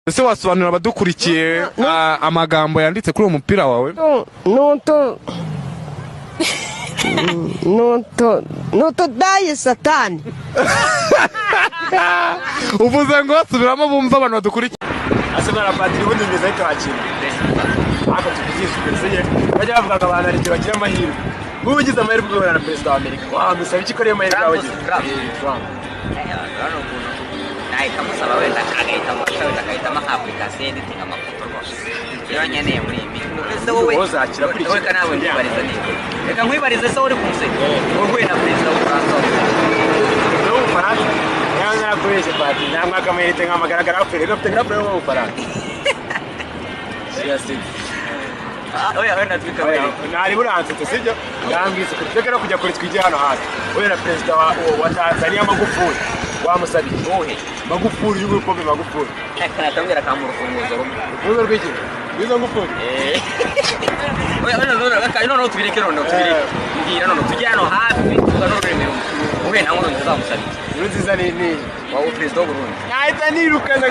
Ese wasobanurira abadukurikiye amagambo yanditse kuri uwo mupira wawe? Nuto daye satani. Uvuze ngo subiramo bumva abantu badukurikiye. Asubira patiri ubundi ngeze kwakira. Ako tukizishubiriye. Bajya bavuga ngo abantu ari bagira amahirwe. Ubu ugize amahirwe guhura na president wa Amerika. Musaba iki kore amahirwe yawe? Ikamusaba wenda agahitamo agahitamo application editing amafoto rwose iyo nkeneye muri ibi ese wowe uzakira kuri iki nawe nkwibariza neza reka nkwibarize se uri kumuseka wowe na president w'Ubufaransa no Ufaransa yanga nakoresha pati namwe akamayite nkamagaragara afere no ptenga pro w'Ufaransa siyasi oya wenda twikabaye nari buranze sibyo yambise kutekera kujya kuri twije hano hasi oya na president wa Tanzania Magufuli wamusabye wowe Magufuli y'uko be Magufuli natambira kamura ufunguzo rumwe rw'iki bizo Magufuli oya no tubireke no tubireke ngira no tujya hano hafi tukanoremera wowe nta nkono nzamusabye nziza ni wawe president w'Uburundi nahita nirukana